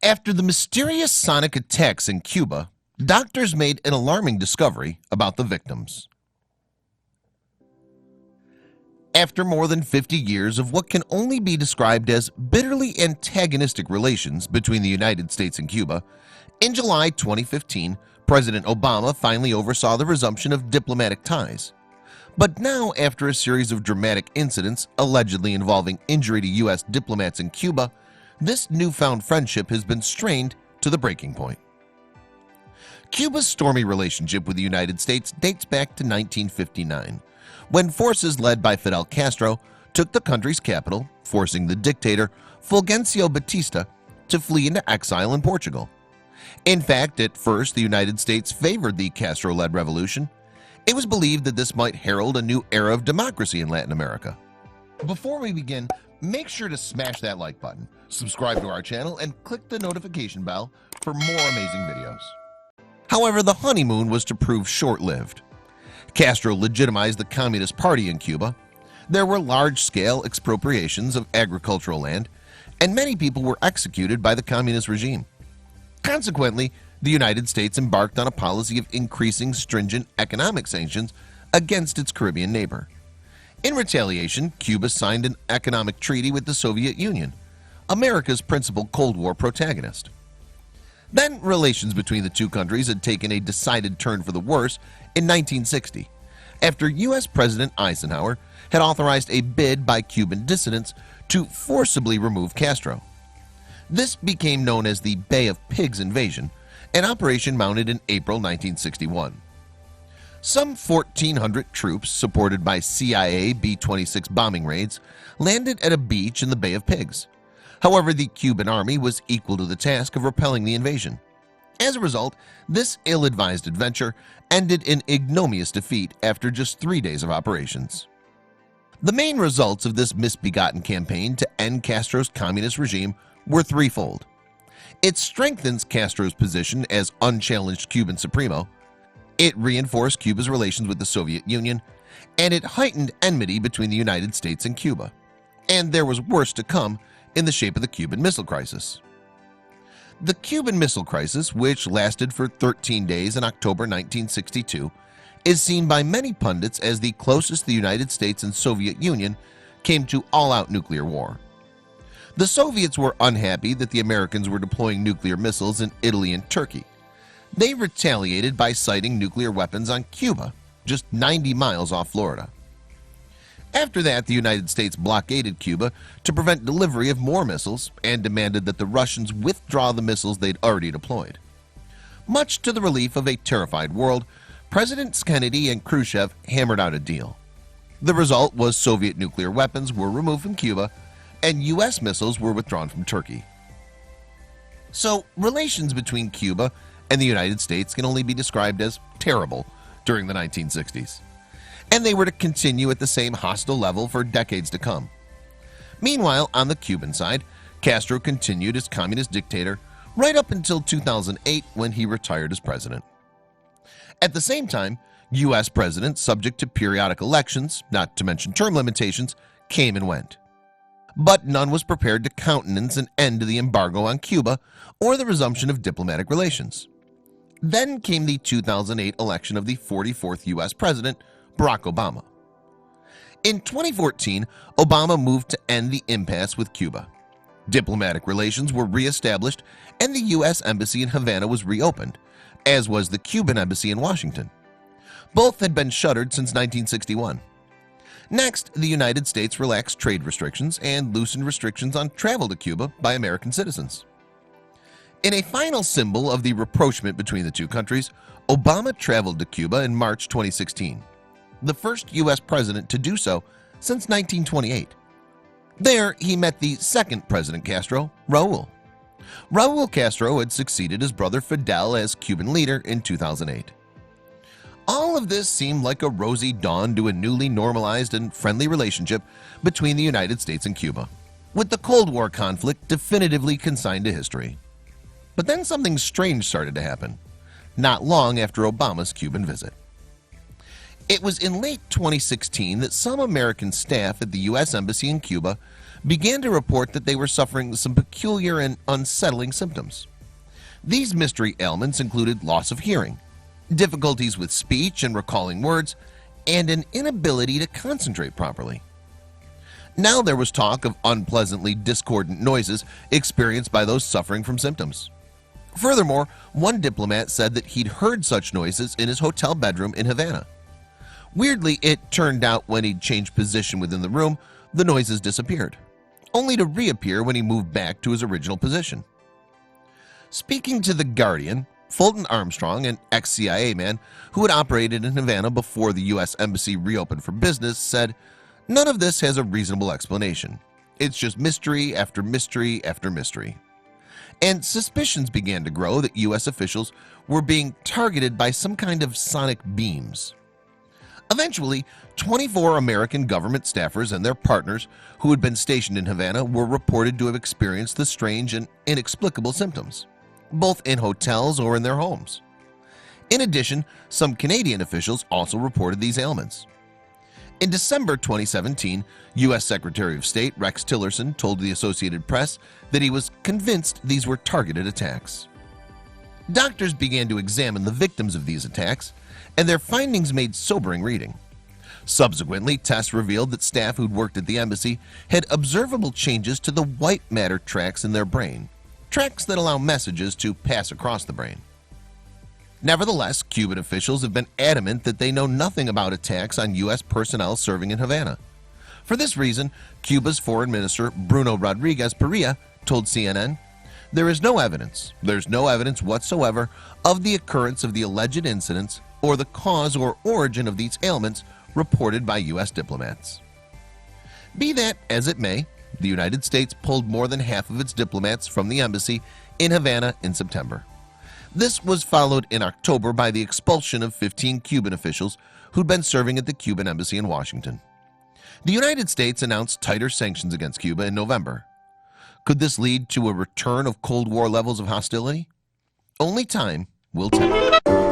After the mysterious sonic attacks in Cuba, doctors made an alarming discovery about the victims. After more than 50 years of what can only be described as bitterly antagonistic relations between the United States and Cuba, in July 2015, President Obama finally oversaw the resumption of diplomatic ties. But now, after a series of dramatic incidents allegedly involving injury to U.S. diplomats in Cuba, this newfound friendship has been strained to the breaking point. Cuba's stormy relationship with the United States dates back to 1959, when forces led by Fidel Castro took the country's capital, forcing the dictator Fulgencio Batista to flee into exile in Portugal. In fact, at first the United States favored the Castro-led revolution. It was believed that this might herald a new era of democracy in Latin America. Before we begin, make sure to smash that like button, subscribe to our channel, and click the notification bell for more amazing videos. However, the honeymoon was to prove short-lived. Castro legitimized the Communist Party in Cuba. There were large-scale expropriations of agricultural land, and many people were executed by the communist regime. Consequently, the United States embarked on a policy of increasing stringent economic sanctions against its Caribbean neighbor. In retaliation, Cuba signed an economic treaty with the Soviet Union, America's principal Cold War protagonist. Then relations between the two countries had taken a decided turn for the worse in 1960, after U.S. President Eisenhower had authorized a bid by Cuban dissidents to forcibly remove Castro. This became known as the Bay of Pigs invasion, an operation mounted in April 1961. Some 1,400 troops, supported by CIA B-26 bombing raids, landed at a beach in the Bay of Pigs. However, the Cuban army was equal to the task of repelling the invasion. As a result, this ill-advised adventure ended in ignominious defeat after just 3 days of operations. The main results of this misbegotten campaign to end Castro's communist regime were threefold. It strengthens Castro's position as unchallenged Cuban supremo, it reinforced Cuba's relations with the Soviet Union, and it heightened enmity between the United States and Cuba. And there was worse to come in the shape of the Cuban Missile Crisis. The Cuban Missile Crisis, which lasted for 13 days in October 1962, is seen by many pundits as the closest the United States and Soviet Union came to all-out nuclear war. The Soviets were unhappy that the Americans were deploying nuclear missiles in Italy and Turkey. They retaliated by sighting nuclear weapons on Cuba, just 90 miles off Florida. After that, the United States blockaded Cuba to prevent delivery of more missiles and demanded that the Russians withdraw the missiles they'd already deployed. Much to the relief of a terrified world, Presidents Kennedy and Khrushchev hammered out a deal. The result was Soviet nuclear weapons were removed from Cuba and U.S. missiles were withdrawn from Turkey. So, relations between Cuba and the United States can only be described as terrible during the 1960s. And they were to continue at the same hostile level for decades to come. Meanwhile, on the Cuban side, Castro continued as communist dictator right up until 2008 when he retired as president. At the same time, U.S. presidents subject to periodic elections, not to mention term limitations, came and went. But none was prepared to countenance an end to the embargo on Cuba or the resumption of diplomatic relations. Then came the 2008 election of the 44th U.S. president, Barack Obama. In 2014, Obama moved to end the impasse with Cuba. Diplomatic relations were re-established and the U.S. Embassy in Havana was reopened, as was the Cuban Embassy in Washington. Both had been shuttered since 1961. Next, the United States relaxed trade restrictions and loosened restrictions on travel to Cuba by American citizens. In a final symbol of the rapprochement between the two countries, Obama traveled to Cuba in March 2016. The first U.S. president to do so since 1928. There, he met the second President Castro, Raul. Raul Castro had succeeded his brother Fidel as Cuban leader in 2008. All of this seemed like a rosy dawn to a newly normalized and friendly relationship between the United States and Cuba, with the Cold War conflict definitively consigned to history. But then something strange started to happen, not long after Obama's Cuban visit. It was in late 2016 that some American staff at the U.S. Embassy in Cuba began to report that they were suffering some peculiar and unsettling symptoms. These mystery ailments included loss of hearing, difficulties with speech and recalling words, and an inability to concentrate properly. Now there was talk of unpleasantly discordant noises experienced by those suffering from symptoms. Furthermore, one diplomat said that he'd heard such noises in his hotel bedroom in Havana. Weirdly, it turned out when he'd changed position within the room, the noises disappeared, only to reappear when he moved back to his original position. Speaking to The Guardian, Fulton Armstrong, an ex-CIA man who had operated in Havana before the U.S. Embassy reopened for business, said, "None of this has a reasonable explanation. It's just mystery after mystery after mystery." And suspicions began to grow that U.S. officials were being targeted by some kind of sonic beams. Eventually, 24 American government staffers and their partners who had been stationed in Havana were reported to have experienced the strange and inexplicable symptoms, both in hotels or in their homes. In addition, some Canadian officials also reported these ailments. In December 2017, U.S. Secretary of State Rex Tillerson told the Associated Press that he was convinced these were targeted attacks. Doctors began to examine the victims of these attacks, and their findings made sobering reading. Subsequently, tests revealed that staff who'd worked at the embassy had observable changes to the white matter tracts in their brain, tracts that allow messages to pass across the brain. Nevertheless, Cuban officials have been adamant that they know nothing about attacks on U.S. personnel serving in Havana. For this reason, Cuba's Foreign Minister Bruno Rodriguez Perea told CNN, there's no evidence whatsoever of the occurrence of the alleged incidents or the cause or origin of these ailments reported by U.S. diplomats." Be that as it may, the United States pulled more than half of its diplomats from the embassy in Havana in September. This was followed in October by the expulsion of 15 Cuban officials who'd been serving at the Cuban embassy in Washington. The United States announced tighter sanctions against Cuba in November. Could this lead to a return of Cold War levels of hostility? Only time will tell.